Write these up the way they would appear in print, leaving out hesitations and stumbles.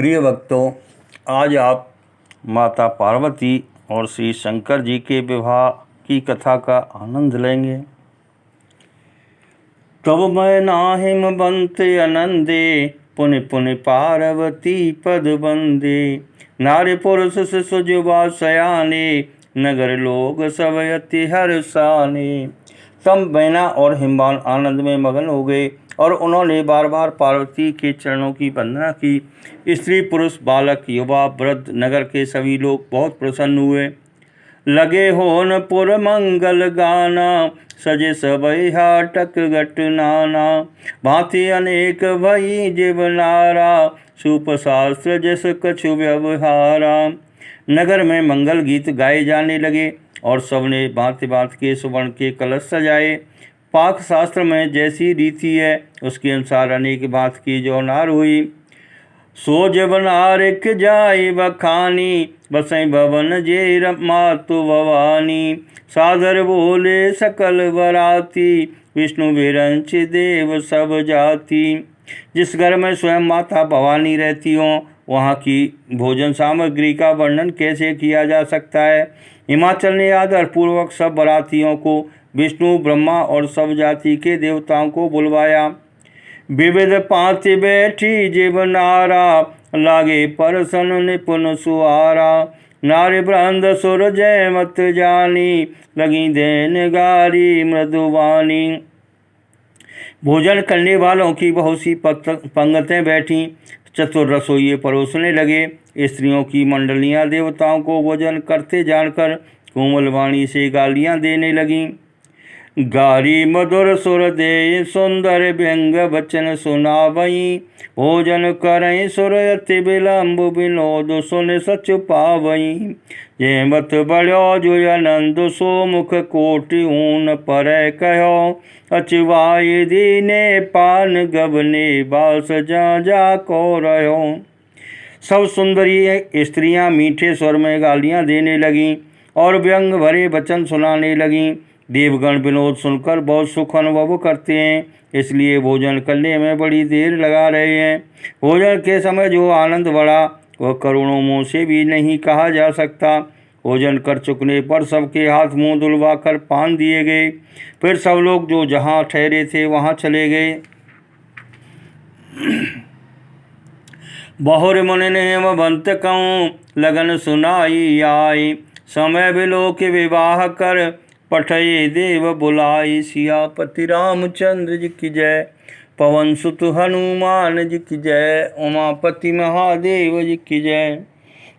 प्रिय भक्तों, आज आप माता पार्वती और श्री शंकर जी के विवाह की कथा का आनंद लेंगे। तब मैं नाहिम बंत आनंदे, पुनि पुनि पार्वती पद बंदे। नारी पुरुष शिशु युवा सयाने, नगर लोग सब अति हर्षाने। तब मैना और हिमवान आनंद में मगन हो गए और उन्होंने बार बार पार्वती के चरणों की वंदना की। स्त्री पुरुष बालक युवा वृद्ध नगर के सभी लोग बहुत प्रसन्न हुए। लगे होन पुर मंगल गाना, सजे सबई हाटक घट नाना। भांति अनेक भई जीवनारा, सूप शास्त्र जस कछु व्यवहारा। नगर में मंगल गीत गाए जाने लगे और सबने भांति भांति के सुवर्ण के कलश सजाए। पाक शास्त्र में जैसी रीति है उसके अनुसार अनेक भांति की जौनार हुई। सो जबनारिक जाय बखानी, बसई भवन जे मातु भवानी। सादर बोले सकल बराती, विष्णु विरंच देव सब जाति। जिस घर में स्वयं माता भवानी रहती हो वहाँ की भोजन सामग्री का वर्णन कैसे किया जा सकता है। हिमाचल ने आदर पूर्वक सब बरातियों को, विष्णु ब्रह्मा और सब जाति के देवताओं को बुलवाया। विविध पांति बैठी जीवनारा, लागे परसन निपुण सुहारा। नारी बृंद सुर जय मत जानी, लगी देन गारी मृदुवानी। भोजन करने वालों की बहुत सी पंगतें बैठी, चतुर रसोइये परोसने लगे। स्त्रियों की मंडलियां देवताओं को भोजन करते जानकर कोमल वाणी से गालियां देने लगीं। गारी मधुर सुर दे सुंदर व्यंग वचन सुनावई, भोजन करई सुर अति विलंब विनोद सुन सच पावई। ये मत बड़ो जो आनंद सो मुख कोटि ऊन पर कहो, अचवाय दीने पान गबने बास जा जा को रहो। सब सुंदरी स्त्रियां मीठे स्वर में गालियां देने लगीं और व्यंग भरे वचन सुनाने लगीं। देवगण विनोद सुनकर बहुत सुख अनुभव करते हैं, इसलिए भोजन करने में बड़ी देर लगा रहे हैं। भोजन के समय जो आनंद बढ़ा वह करोड़ों मुँह से भी नहीं कहा जा सकता। भोजन कर चुकने पर सबके हाथ मुंह धुलवा कर पान दिए गए। फिर सब लोग जो जहाँ ठहरे थे वहाँ चले गए। बहुर मुनि नेम बंत कहूँ, लगन सुनाई आई। समय बिलो के विवाह कर, पठये देव बुलाई। सियापति रामचंद्र जी की जय, पवन सुत हनुमान जी की जय, उमापति महादेव जी की जय।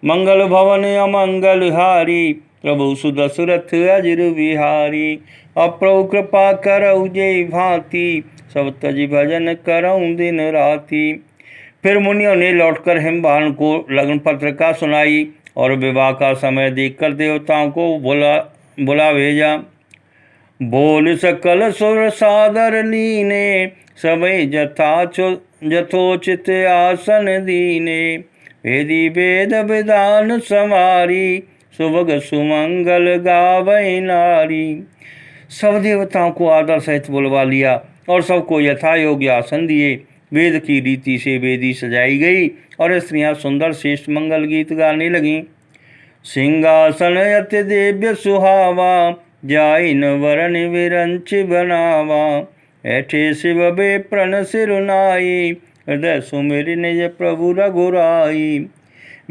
मंगल भवन अमंगल हारी, प्रभु सुदशरथ अजिर बिहारी। अप्रभु कृपा करऊ जय भांति, सब तज भजन करऊँ दिन राति। फिर मुनियों ने लौटकर हिमवान को लग्न पत्रिका सुनाई और विवाह का समय देखकर देवताओं को बुला भेजा। बोल सकल सुर सादर लीने, सबई यथोचित आसन दीने। वेदी वेद विधान समारी, सुभग सुमंगल गावै नारी। सब देवताओं को आदर सहित बुलवा लिया और सबको यथा योग्य आसन दिए। वेद की रीति से वेदी सजाई गई और स्त्रियां सुंदर श्रेष्ठ मंगल गीत गाने लगीं। सिंहासन अति दिव्य सुहावा, जाइन वरण विरंच बनावा। ऐठे शिव बे प्रण सिरुनाई, हृदय सुमिर निज प्रभु रघुराई।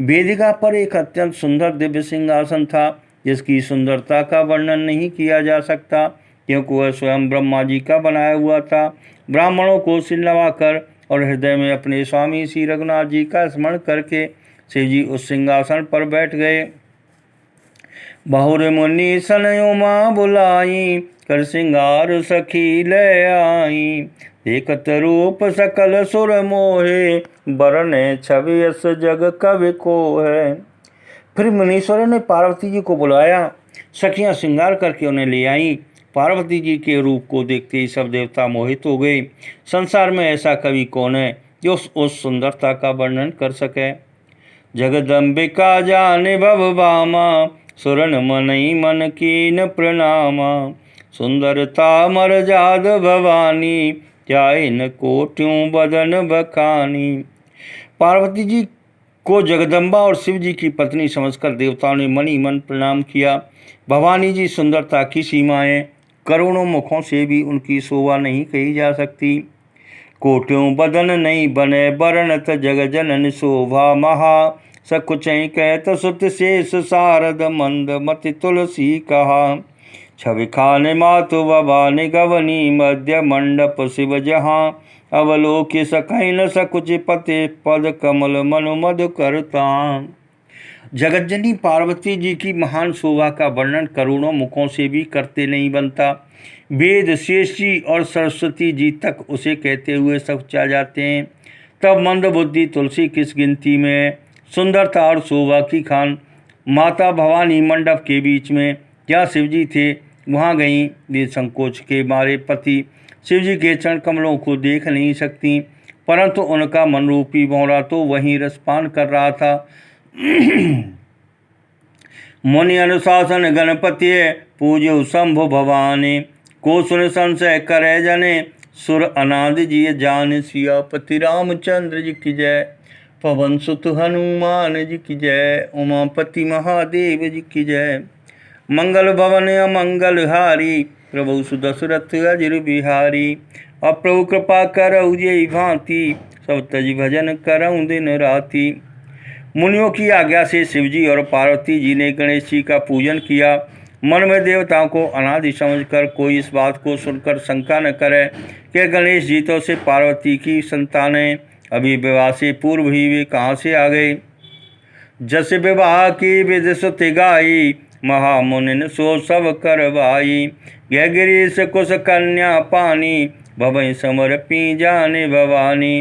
वेदिका पर एक अत्यंत सुंदर दिव्य सिंहासन था, जिसकी सुंदरता का वर्णन नहीं किया जा सकता, क्योंकि वह स्वयं ब्रह्मा जी का बनाया हुआ था। ब्राह्मणों को सिर नवाकर और हृदय में अपने स्वामी श्री रघुनाथ जी का स्मरण करके शिव जी उस सिंहासन पर बैठ गए। बहुर मुनि सन उमा बुलाई, कर सिंगार सखी ले आई। देखत रूप सकल सुर मोहे, बरने छवि यस जग कवि को है। फिर मुनीश्वरों ने पार्वती जी को बुलाया। सखियां श्रृंगार करके उन्हें ले आईं। पार्वती जी के रूप को देखते ही सब देवता मोहित हो गए। संसार में ऐसा कवि कौन है जो उस सुंदरता का वर्णन कर सके। जगदम्बिका जाने भव भामा, सुरन मनई मन कीन प्रणामा। सुंदरता मरजाद भवानी, जाए न कोट्यों बदन बखानी। पार्वती जी को जगदम्बा और शिव जी की पत्नी समझकर देवताओं ने मन ही मन प्रणाम किया। भवानी जी सुंदरता की सीमाएं, करोड़ों मुखों से भी उनकी शोभा नहीं कही जा सकती। कोट्यों बदन नहीं बने बरनत जग जनन शोभा महा, सकुचई कहत सुत शेष सारद मंद मति तुलसी कहा। छवि खान मातु भवानी गवनी मध्य मंडप शिव जहाँ, अवलोक्य सकहि न सकुच पते पद कमल मनु मधु करता। जगज्जनी पार्वती जी की महान शोभा का वर्णन करोड़ों मुखों से भी करते नहीं बनता। वेद शेष जी और सरस्वती जी तक उसे कहते हुए सकुचा जाते हैं, तब मंद बुद्धि तुलसी किस गिनती में। सुंदरता और शोभा की खान माता भवानी मंडप के बीच में, क्या शिवजी थे वहाँ गईं। वे संकोच के मारे पति शिवजी के चरण कमलों को देख नहीं सकती, परंतु उनका मनरूपी भौरा तो वहीं रसपान कर रहा था। मुनि अनुशासन गणपति पूज्य शंभु भवानी, को सुन संशय करे जने सुर अनादि जी जान। सियापति रामचंद्र जी की जय, पवन सुत हनुमान जी की जय, उमापति महादेव जी की जय। मंगल भवन अमंगल हारी, प्रभु सुदशरथ अजिर बिहारी। अप्रभु कृपा करऊ जेहि भांति, सब तज भजन करऊँ दिन राति। मुनियों की आज्ञा से शिवजी और पार्वती जी ने गणेश जी का पूजन किया। मन में देवताओं को अनादि समझकर कोई इस बात को सुनकर शंका न करे कि गणेश जी तो से पार्वती की संतान है, अभी विवाह से पूर्व ही वे कहाँ से आ गए। जस विवाह की विधि सुत गाई, महामुनिन सो सब करवाई। गह गिरीश कुश कन्या पानी, भवई समर पी जाने भवानी।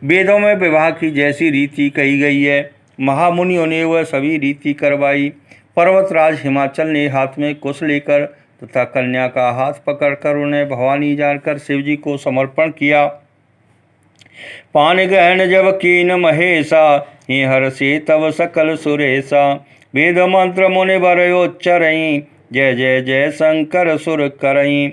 वेदों में विवाह की जैसी रीति कही गई है, महामुनियों ने वह सभी रीति करवाई। पर्वतराज हिमाचल ने हाथ में कुश लेकर तथा कन्या का हाथ पकड़कर उन्हें भवानी जानकर शिवजी को समर्पण किया। पान ग्रहण जब कीन महेशा, हे हर से तब सकल सुरेशा। वेद मंत्र मुनि बरयोच्चरई, जय जय जय शंकर सुर करई।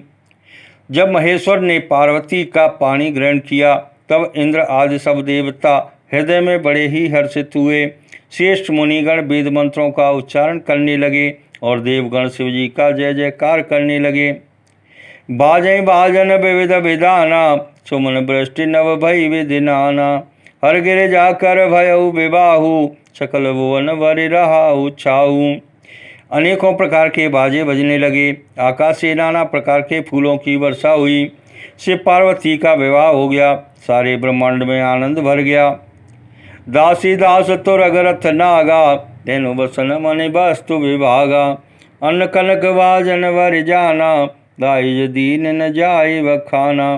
जब महेश्वर ने पार्वती का पानी ग्रहण किया, तब इंद्र आदि सब देवता हृदय में बड़े ही हर्षित हुए। श्रेष्ठ मुनिगण वेद मंत्रों का उच्चारण करने लगे और देवगण शिवजी का जय जयकार करने लगे। बाजै बाजन विविध विधाना, सुमन वृष्टि नव भई विधि नाना। हर गिर जाकर भयउ विबाहु, सकल भुवन भरि रहाउ छाऊ। अनेकों प्रकार के बाजे बजने लगे, आकाश से नाना प्रकार के फूलों की वर्षा हुई। शिव पार्वती का विवाह हो गया, सारे ब्रह्मांड में आनंद भर गया। दासी दास तुर अगरथ नागा, तेनु बसन मन वस्तु विभागा। अन्न कनक वाजन वर जाना, दाइज दीन न जाए बखाना।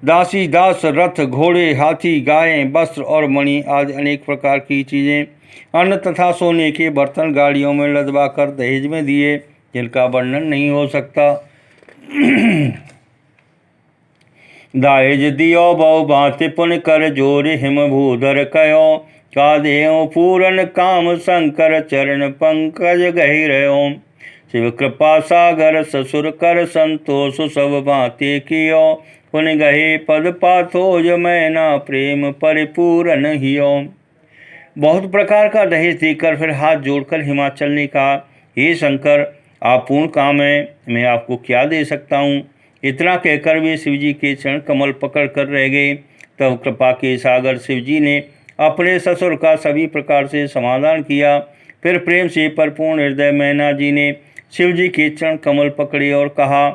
दासी दास रथ घोड़े हाथी गायें वस्त्र और मणि आदि अनेक प्रकार की चीज़ें, अन्न तथा सोने के बर्तन गाड़ियों में लदवा कर दहेज में दिए, जिनका वर्णन नहीं हो सकता। दाहेज दियो बहु भांति पुन कर जोर, हिम भूधर कयो का देओ पूरन काम। शंकर चरण पंकज गहिरयो, शिव कृपा सागर ससुर कर संतोष। सब भांति कियो पुन गहे पद पाथोज, मैना प्रेम परिपूरन हियो। बहुत प्रकार का दहेज देकर फिर हाथ जोड़कर हिमाचल ने कहा, हे शंकर, आप पूर्ण काम है, मैं आपको क्या दे सकता हूँ। इतना कहकर वे शिवजी के चरण कमल पकड़ कर रह गए। तब कृपा के सागर शिवजी ने अपने ससुर का सभी प्रकार से समाधान किया। फिर प्रेम से परिपूर्ण हृदय मैना जी ने शिवजी के चरण कमल पकड़े और कहा,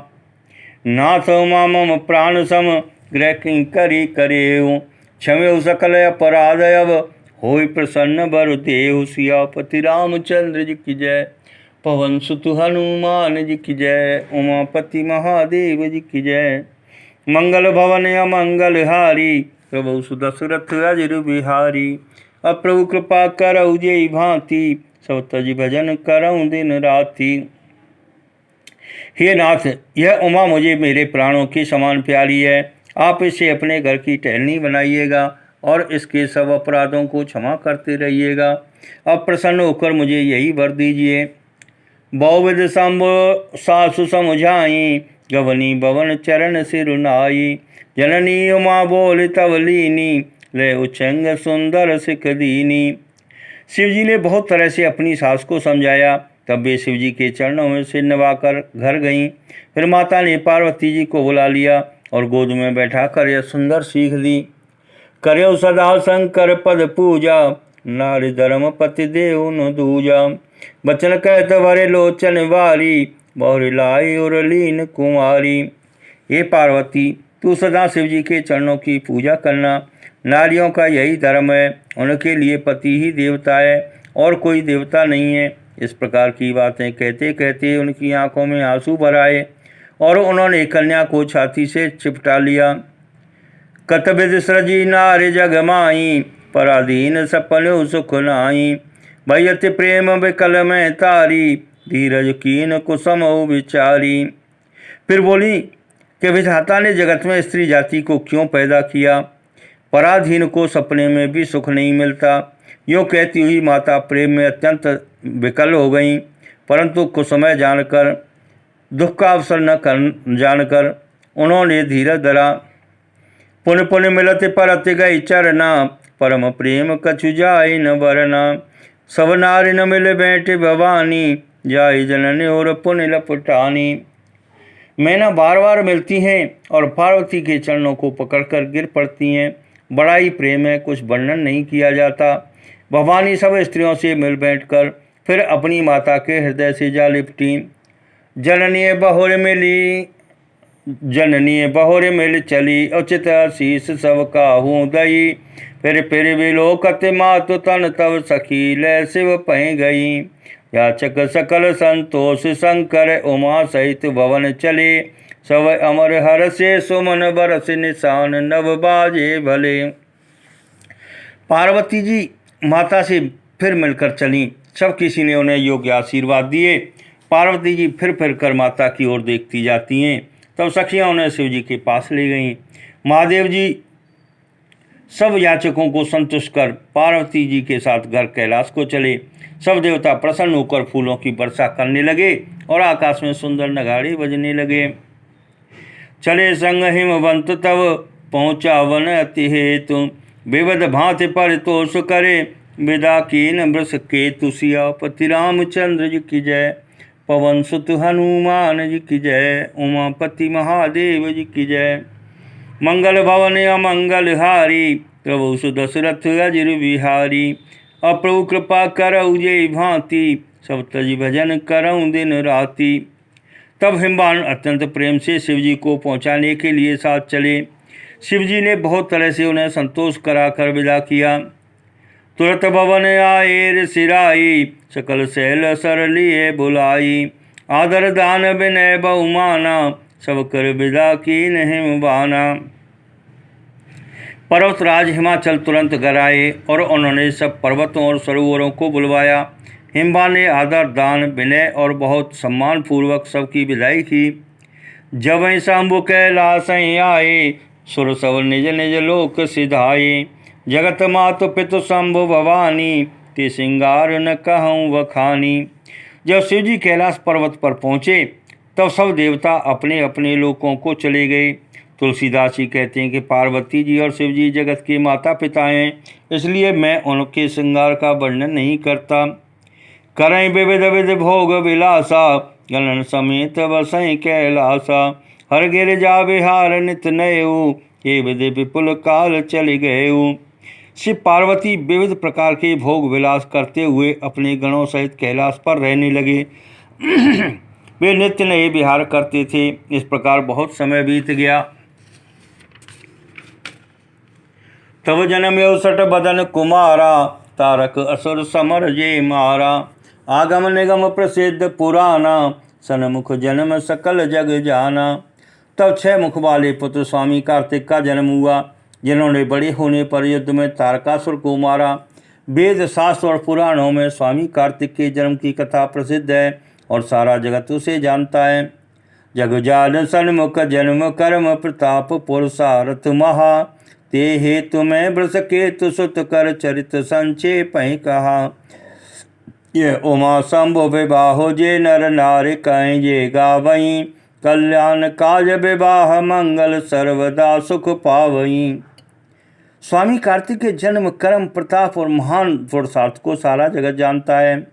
नाथ मम प्राण सम ग्रह किंकरी करेऊ। क्षमेऊ सकल अपराध अब, होय प्रसन्न बर देहु। सियापति रामचंद्र जी की जय, पवन सुत हनुमान जी की जय, उमापति महादेव जी की जय। मंगल भवन अमंगल हारी, प्रभु सुदशरथ अजिर बिहारी। अप्रभु कृपा करऊ जेहि भांति, सब तज भजन करऊँ दिन राति। हे नाथ, यह उमा मुझे मेरे प्राणों के समान प्यारी है। आप इसे अपने घर की टहलनी बनाइएगा और इसके सब अपराधों को क्षमा करते रहिएगा। अब प्रसन्न होकर मुझे यही वर दीजिए। बहुविध शंभु सासु समझाई, गवनी भवन चरण सिरुनाई। जननी उमा बोल तब लीनी, ले उच्चंग सुंदर सिख दीनी। शिव जी ने बहुत तरह से अपनी सास को समझाया, तब वे शिव जी के चरणों में सिर नवाकर घर गईं। फिर माता ने पार्वती जी को बुला लिया और गोद में बैठाकर यह सुंदर सीख दी। कर्यो सदा शंकर पद पूजा, नारी धर्म पति देव न दूजा। बचन कहत भरे लोचन वारी, बहुरी लाई और लीन कुमारी। हे पार्वती, तू सदा शिव जी के चरणों की पूजा करना। नारियों का यही धर्म है, उनके लिए पति ही देवता है और कोई देवता नहीं है। इस प्रकार की बातें कहते कहते उनकी आंखों में आंसू भर आए और उन्होंने कन्या को छाती से चिपटा लिया। कतविद सृजी नारी जग माई, पराधीन सपन सुख नाई। भयति प्रेम विकल में तारी, धीरज कीन कुसम विचारी। फिर बोली कि विधाता ने जगत में स्त्री जाति को क्यों पैदा किया? पराधीन को सपने में भी सुख नहीं मिलता। यूँ कहती हुई माता प्रेम में अत्यंत विकल हो गईं, परंतु कुसमय जानकर, दुख का अवसर न जानकर उन्होंने धीरज धरा। पुन पुन मिलत परत गई चरना, परम प्रेम कछु जाय न बरना। सब नारी न मिल बैठे भवानी, जाय जननी और पुन लपटानी। मैना बार बार मिलती हैं और पार्वती के चरणों को पकड़कर गिर पड़ती हैं। बड़ा ही प्रेम है, कुछ वर्णन नहीं किया जाता। भवानी सब स्त्रियों से मिल बैठकर फिर अपनी माता के हृदय से जा लिपटी। जननी बहुर मिली, जननी बहुर मिल चली, उचित आशीष सब काहू दई। फिर विलोकत मातु तन तब सखी, लै शिव पह गई। याचक सकल संतोष शंकर, उमा सहित भवन चले। सब अमर हर से सुमन बरस, निशान नव बाजे भले। पार्वती जी माता से फिर मिलकर चली। सब किसी ने उन्हें योग्य आशीर्वाद दिए। पार्वती जी फिर कर माता की ओर देखती जाती हैं। तब सखियाँ उन्हें शिव जी के पास ले गईं। महादेव जी सब याचकों को संतुष्ट कर पार्वती जी के साथ घर कैलाश को चले। सब देवता प्रसन्न होकर फूलों की वर्षा करने लगे और आकाश में सुंदर नगाड़े बजने लगे। चले संग हिमवंत तब पहुँचा वन अति हेतु, विविध भांति पर तोष करे। विदा कीन वृष केतु, सियापति रामचंद्र जी की जय। पवन सुत हनुमान जी की जय, उमापति महादेव जी की जय। मंगल भवन अमंगल हारी, प्रभु सुदशरथ अजिर बिहारी। अप्रभु कृपा करऊ जय भांति, सब तज भजन करऊँ दिन राति। तब हिमवान अत्यंत प्रेम से शिवजी को पहुंचाने के लिए साथ चले। शिवजी ने बहुत तरह से उन्हें संतोष कराकर विदा किया। तुरत भवन आए सिराई, सकल शैल सर लिए बुलाई। आदर दान विनय बहुमाना, सब कर विदा कीन हिमवाना। पर्वतराज हिमाचल तुरंत घर आए और उन्होंने सब पर्वतों और सरोवरों को बुलवाया। हिमवान ने आदर दान विनय और बहुत सम्मान पूर्वक सबकी विदाई की। जब शंभु कैलाश आए, सुर सब निज निज लोक सिधाए। जगत मातु पितु शंभु भवानी, ते सिंगार न कहूँ वखानी। जब शिव जी कैलाश पर्वत पर पहुँचे तब सब देवता अपने अपने लोकों को चले गए। तुलसीदास जी कहते हैं कि पार्वती जी और शिव जी जगत के माता पिता हैं, इसलिए मैं उनके श्रृंगार का वर्णन नहीं करता। करें विविध विध भोग विलासा, गणन समेत बसई कैलासा। हर गिरिजा विहार नित नयऊ, ये विधि विपुल काल चल गयऊ। शिव पार्वती विविध प्रकार के भोग विलास करते हुए अपने गणों सहित कैलाश पर रहने लगे। वे नित्य नए विहार करते थे। इस प्रकार बहुत समय बीत गया। तब जन्म 61 बदन कुमारा, तारक असुर समर जे मारा। आगम निगम प्रसिद्ध पुराना, सनमुख जन्म सकल जग जाना। तब 6 मुख वाले पुत्र स्वामी कार्तिक का जन्म हुआ, जिन्होंने बड़े होने पर युद्ध में तारकासुर को मारा। वेद शास्त्र और पुराणों में स्वामी कार्तिक के जन्म की कथा प्रसिद्ध है और सारा जगत उसे जानता है। जग जान सन्मुख जन्म कर्म प्रताप पुरुषार्थ महा। ते हेतु में वृष केतु सुत कर चरित संक्षेप कहा। ये उमा शंभु विवाह जे नर नारी कहीं जे गावई। कल्याण काज विवाह मंगल सर्वदा सुख पावई। स्वामी कार्तिक के जन्म, कर्म, प्रताप और महान पुरुषार्थ को सारा जगत जानता है।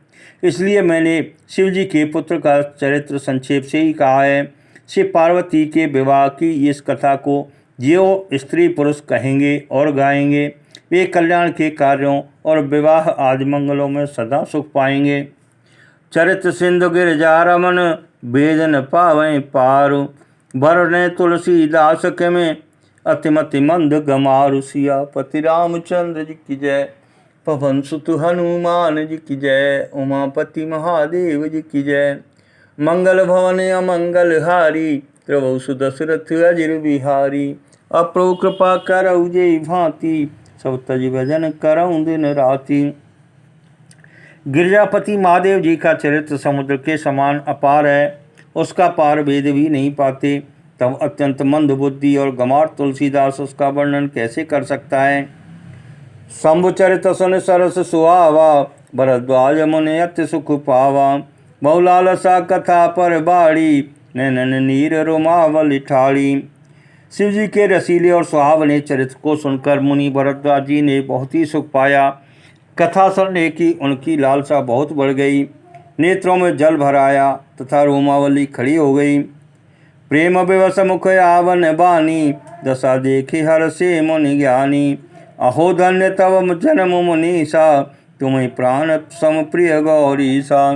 इसलिए मैंने शिव जी के पुत्र का चरित्र संक्षेप से ही कहा है। शिव पार्वती के विवाह की इस कथा को जो स्त्री पुरुष कहेंगे और गाएंगे, वे कल्याण के कार्यों और विवाह आदि मंगलों में सदा सुख पाएंगे। चरित्र सिंधु गिरजा रमन, वेद न पावें पारु, भरने तुलसीदास के में अतिमति मंद गमारु। सियापति रामचंद्र जी की जय, पवन सुत हनुमान जी की जय, उमापति महादेव जी की जय। मंगल भवन अमंगल हारी, प्रभु सुदशरथ अजिर बिहारी। अप्रभु कृपा करऊ जय भांति, सब तज भजन करऊं दिन राति। गिरजापति महादेव जी का चरित्र समुद्र के समान अपार है, उसका पार वेद भी नहीं पाते। तब अत्यंत मंद बुद्धि और गंवार तुलसीदास उसका वर्णन कैसे कर सकता है। शंभु चरित सुन सरस सुहावा, भरद्वाज मुनि अति सुख पावा। बहुलालसा कथा पर बाड़ी, नैनन नीर रोमावली ठाड़ी। शिव जी के रसीले और सुहावने चरित्र को सुनकर मुनि भरद्वाज जी ने बहुत ही सुख पाया। कथा सुनने की उनकी लालसा बहुत बढ़ गई, नेत्रों में जल भर आया तथा रोमावली खड़ी हो गई। प्रेम विवश मुख आवन बानी, दशा देखे हर से मुनि ज्ञानी। अहो धन्य तव जन्म मुनीसा, तुम्हें प्राण सम प्रिय गौरीसा।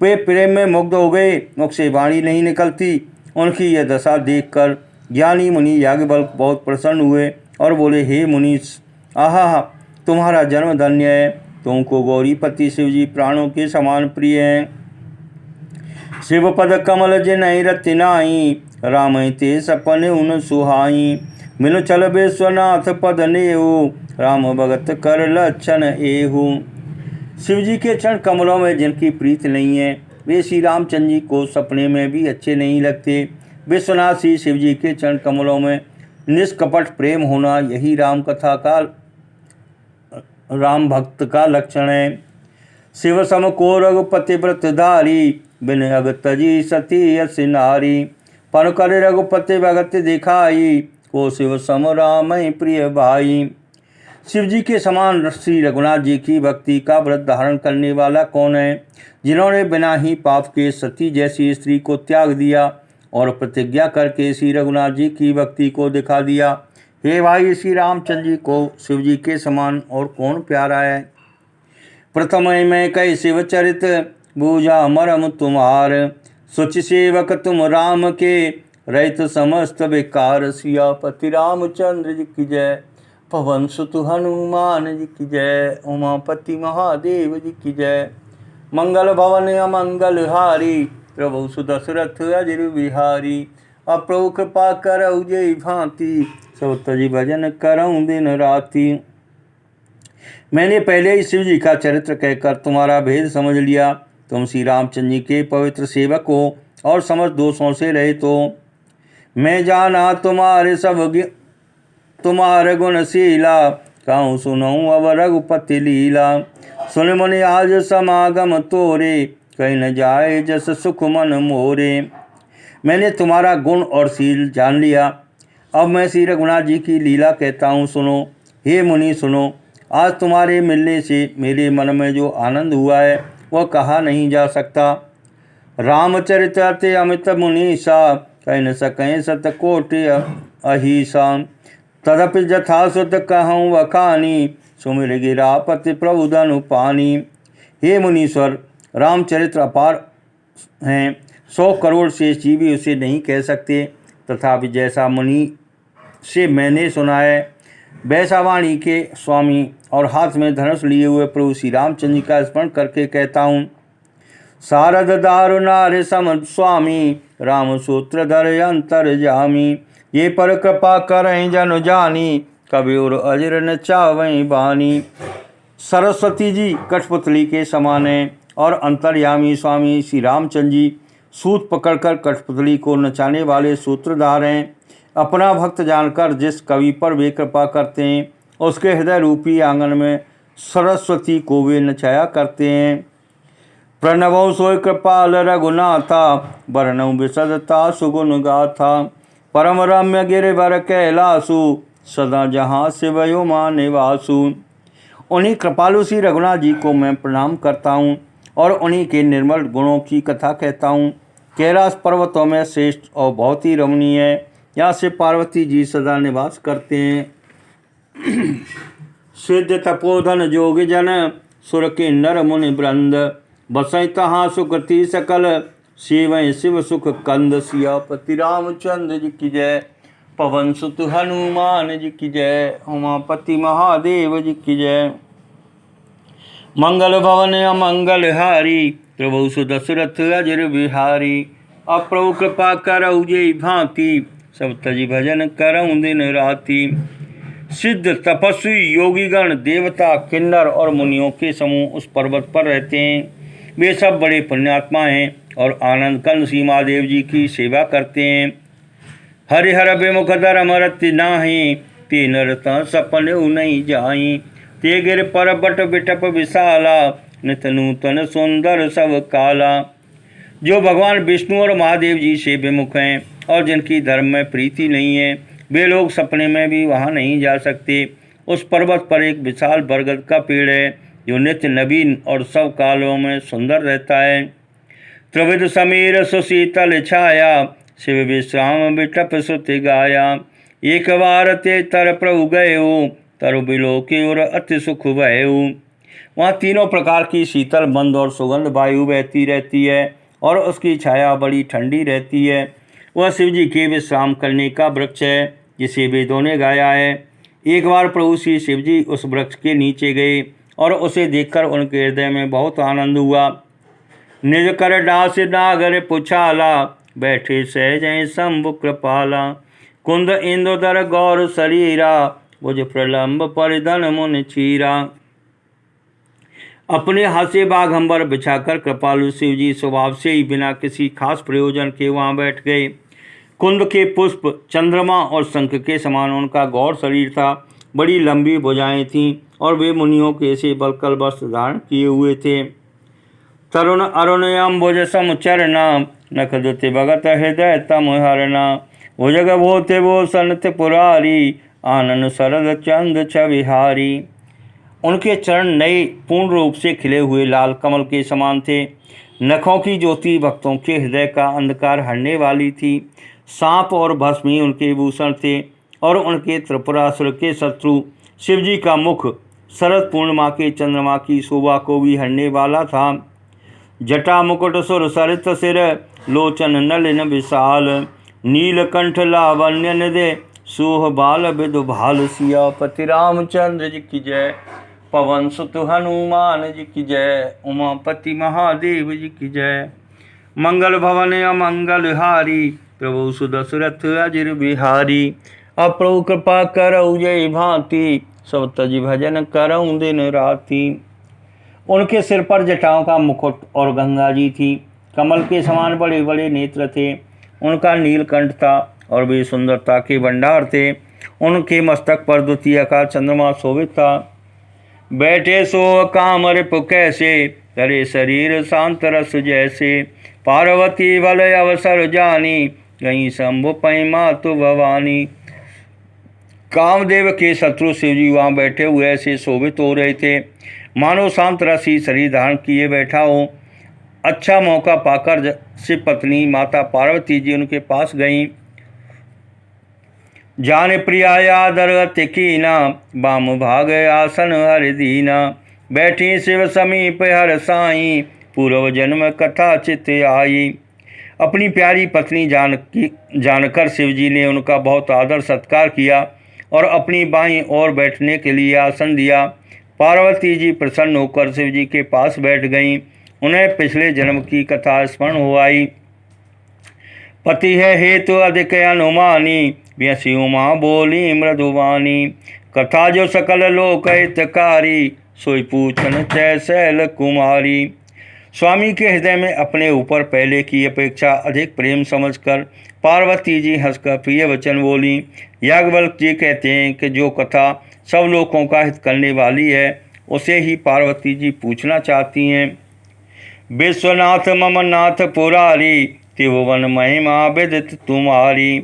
वे प्रेम में मुग्ध हो गए, मुख से वाणी नहीं निकलती। उनकी यह दशा देखकर ज्ञानी मुनि याज्ञवल्क्य बहुत प्रसन्न हुए और बोले, हे मुनीश, आहा, तुम्हारा जन्म धन्य है। तुमको गौरीपति शिवजी प्राणों के समान प्रिय हैं। शिव पद कमल जिनहि रति नाई, राम ते सपन उन सुहाई। मिल चल विश्वनाथ पद नेहु, राम भगत कर लक्षण एहु। शिव जी के चरण कमलों में जिनकी प्रीत नहीं है, वे श्री रामचंद्र जी को सपने में भी अच्छे नहीं लगते। विश्वनाथ श्री शिव जी के चरण कमलों में निष्कपट प्रेम होना, यही राम भक्त का लक्षण है। शिव सम को रघुपति व्रत धारी, बिन अग तजी सती यस नारी। पर कर रघुपति भगत दिखाई, को शिव सम राम प्रिय भाई। शिव जी के समान श्री रघुनाथ जी की भक्ति का व्रत धारण करने वाला कौन है, जिन्होंने बिना ही पाप के सती जैसी स्त्री को त्याग दिया और प्रतिज्ञा करके श्री रघुनाथ जी की भक्ति को दिखा दिया। हे भाई, श्री रामचंद्र जी को शिव जी के समान और कौन प्यारा है। प्रथम में कई शिव चरित, बूझा मरम तुम्हार। सुचि सेवक तुम राम के, रहित समस्त बेकार। सियापति रामचंद्र जी की जय, पवन सुत हनुमान जी की जय, उमापति महादेव जी की जय। मंगल भवन अमंगल हारी, प्रभु सुदशरथ अजिर बिहारी। अप्रभु कृपा करऊ जय भांति, सब तजी भजन करऊं दिन राति। मैंने पहले ही शिव जी का चरित्र कहकर तुम्हारा भेद समझ लिया। तुम श्री रामचंद्र जी के पवित्र सेवक हो और समस्त दोषों से रहित हो। मैं जाना तुम्हारे गुणशीला, कहूँ सुनऊँ अब रघुपति लीला। सुन मुनि आज समागम तोरे, कहीं न जाए जस सुख मन मोरे। मैंने तुम्हारा गुण और शील जान लिया, अब मैं श्री रघुनाथ जी की लीला कहता हूँ, सुनो। हे मुनि सुनो, आज तुम्हारे मिलने से मेरे मन में जो आनंद हुआ है वह कहा नहीं जा सकता। रामचरित अति अमित मुनीसा, कह न सकें सतकोटि अहिसा। तदपि जथासुत कहूँ वखानी, सुमिर गिरापति प्रभु धनु पानी। हे मुनीश्वर, रामचरित्र अपार हैं, 100 करोड़ शेष जी भी उसे नहीं कह सकते। तथापि जैसा मुनि से मैंने सुना है, वैसा वाणी के स्वामी और हाथ में धनुष लिए हुए प्रभु श्री रामचंद्र जी का स्मरण करके कहता हूँ। शारद दारु नार सम स्वामी, राम सूत्रधर अंतर जामी। ये पर कृपा करें जन जानी, कबीर अजर न चावें बानी। सरस्वती जी कठपुतली के समान हैं और अंतर्यामी स्वामी श्री रामचंद्र जी सूत पकड़कर कठपुतली को नचाने वाले सूत्रधार हैं। अपना भक्त जानकर जिस कवि पर वे कृपा करते हैं, उसके हृदय रूपी आंगन में सरस्वती को वे नचाया करते हैं। प्रणवो सोय कृपाल रघुनाथा, वर्णौ विशदता सुगुण गाथा। परम रम्य गिरिवर कैलासु, सदा जहाँ शिवयो माँ निवासु। उन्हीं कृपालु श्री रघुनाथ जी को मैं प्रणाम करता हूँ और उन्हीं के निर्मल गुणों की कथा कहता हूँ। कैलाश पर्वतों में श्रेष्ठ और बहुत ही रमणीय है, यहाँ से पार्वती जी सदा निवास करते हैं। सिद्ध तपोधन जोगी जन सुर के नर मुनि वृंद, बसई तहाँ सुकृति सकल शिवय शिव सुख कंद। सियापति रामचंद्र जी की जय, पवन सुत हनुमान जी की जय, उमापति महादेव जी की जय। मंगल भवन अमंगल हारी, प्रभु सुदशरथ अजर बिहारी। अप्रभु कृपा करऊ जे भांति, सब तज भजन करऊँ दिन राति। सिद्ध तपस्वी योगीगण देवता किन्नर और मुनियों के समूह उस पर्वत पर रहते हैं। वे सब बड़े पुण्यात्मा हैं और आनंद कंद श्री महादेव जी की सेवा करते हैं। हरिहर विमुख धर्म रति नाही, ते नरत सपन नहीं जाई। ते गिर पर्वत बिटप विशाला, नित नूतन सुंदर सब काला। जो भगवान विष्णु और महादेव जी से विमुख हैं और जिनकी धर्म में प्रीति नहीं है, वे लोग सपने में भी वहाँ नहीं जा सकते। उस पर्वत पर एक विशाल बरगद का पेड़ है जो नित्य नवीन और सब कालों में सुंदर रहता है। त्रिविध समीर सुशीतल छाया, शिव विश्राम बिटप सुत गाया। एक बार ते तर प्रभु गयो, तरु बिलो की ओर अति सुख भयो। वहाँ तीनों प्रकार की शीतल मंद और सुगंध वायु बहती रहती है और उसकी छाया बड़ी ठंडी रहती है। वह शिव जी के विश्राम करने का वृक्ष है जिसे वेदों ने गाया है। एक बार प्रभु श्री शिव जी उस वृक्ष के नीचे गए और उसे देखकर उनके हृदय में बहुत आनंद हुआ। निज कर डास नागर पुछाला, बैठे सहज शंभु कृपाला। कुंद इंदुदर गौर शरीरा, भुज प्रलंब परिधन मुन चीरा। अपने हाथ से बाघंबर बिछाकर कृपालु शिव जी स्वभाव से ही बिना किसी खास प्रयोजन के वहाँ बैठ गए। कुंद के पुष्प, चंद्रमा और शंख के समान उनका गौर शरीर था। बड़ी लंबी भुजाएं थीं और वे मुनियों के से बलकल वस्त्र धारण किए हुए थे। तरुण अरुण अम्बुज समचरना, नख दुति भगत हृदय तम हरना। भुजग भोते वो सनत पुरारी, आनन शरद चंद छविहारी। उनके चरण नए पूर्ण रूप से खिले हुए लाल कमल के समान थे। नखों की ज्योति भक्तों के हृदय का अंधकार हरने वाली थी। सांप और भस्म ही उनके भूषण थे और उनके त्रिपुरासुर के शत्रु शिवजी का मुख शरद पूर्णिमा के चंद्रमा की शोभा को भी हरने वाला था। जटा मुकुट सुर सरित सिर, लोचन नलिन विशाल। नीलकंठ लावण्य निधे, सोह बाल विदु भाल। सियापति रामचंद्र जी की जय, पवन सुत हनुमान जी की जय, उमापति महादेव जी की जय। मंगल भवन अमंगल हारी, प्रभु सुदशरथ अजर बिहारी। अप्रभु कृपा करऊ जय भांति, सब तज भजन करऊँ दिन राति। उनके सिर पर जटाओं का मुकुट और गंगा जी थी। कमल के समान बड़े बड़े नेत्र थे। उनका नीलकंठ था और वे सुंदरता के भंडार थे। उनके मस्तक पर द्वितीय का चंद्रमा शोभित था। बैठे सो काम रिपु कैसे, करे शरीर शांत रस जैसे। पार्वती बल अवसर जानी, गई शंभु पै मातु भवानी। कामदेव के शत्रु शिवजी वहाँ बैठे हुए ऐसे शोभित हो रहे थे मानो शांत रसी शरीर धारण किए बैठा हो। अच्छा मौका पाकर शिव पत्नी माता पार्वती जी उनके पास गईं। जान प्रिया यादर अति कीना, बाम भाग आसन हर दीना। बैठी शिव समीप हर साई, पूर्व जन्म कथा चित आई। अपनी प्यारी पत्नी जानकर शिवजी ने उनका बहुत आदर सत्कार किया और अपनी बाईं ओर बैठने के लिए आसन दिया। पार्वती जी प्रसन्न होकर शिवजी के पास बैठ गईं। उन्हें पिछले जन्म की कथा स्मरण हो आई। पति है हेतु अधिक अनुमानी, व्यसी उमा बोली मृदुवानी। कथा जो सकल लोक हितकारी, सोई पूछन तय शैल कुमारी। स्वामी के हृदय में अपने ऊपर पहले की अपेक्षा अधिक प्रेम समझकर पार्वती जी हंसकर प्रिय वचन बोली। याज्ञवल्क्य जी कहते हैं कि जो कथा सब लोगों का हित करने वाली है उसे ही पार्वती जी पूछना चाहती हैं। विश्वनाथ मम नाथ पुरारी, त्रिभुवन महिमा विदित तुम्हारी।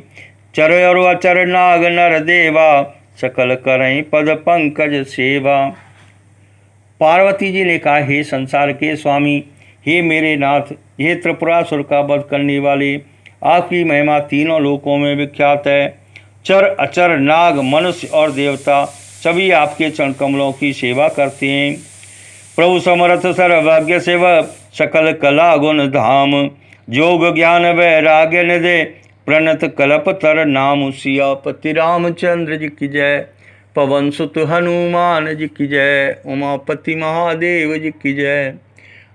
चर और अचर नाग नर देवा, सकल करई पद पंकज सेवा। पार्वती जी ने कहा, हे संसार के स्वामी, हे मेरे नाथ, हे त्रिपुरासुर का वध करने वाले, आपकी महिमा तीनों लोकों में विख्यात है। चर अचर नाग मनुष्य और देवता सभी आपके चरण कमलों की सेवा करते हैं। प्रभु समर्थ सर्वभाग्य सेव सकल कला गुण धाम, योग ज्ञान वैराग्य निधे प्रणत कल्प तर नाम। सियापति रामचंद्र जी की जय, पवन सुत हनुमान जी की जय, उमापति महादेव जी की जय।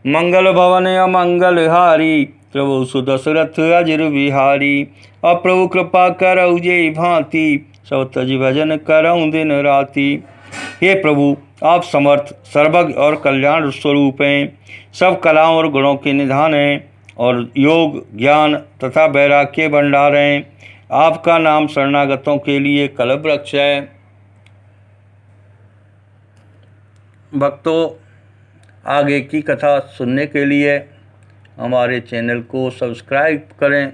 मंगल भवन अमंगल हारी, प्रभु सुदशरथ अजिर बिहारी। अब प्रभु कृपा करऊ जे भांति, सब तज भजन करऊँ दिन राति। हे प्रभु, आप समर्थ सर्वज्ञ और कल्याण स्वरूप हैं, सब कलाओं और गुणों के निधान हैं और योग ज्ञान तथा वैराग्य के भंडार हैं। आपका नाम शरणागतों के लिए कल्पवृक्ष है। भक्तों, आगे की कथा सुनने के लिए हमारे चैनल को सब्सक्राइब करें।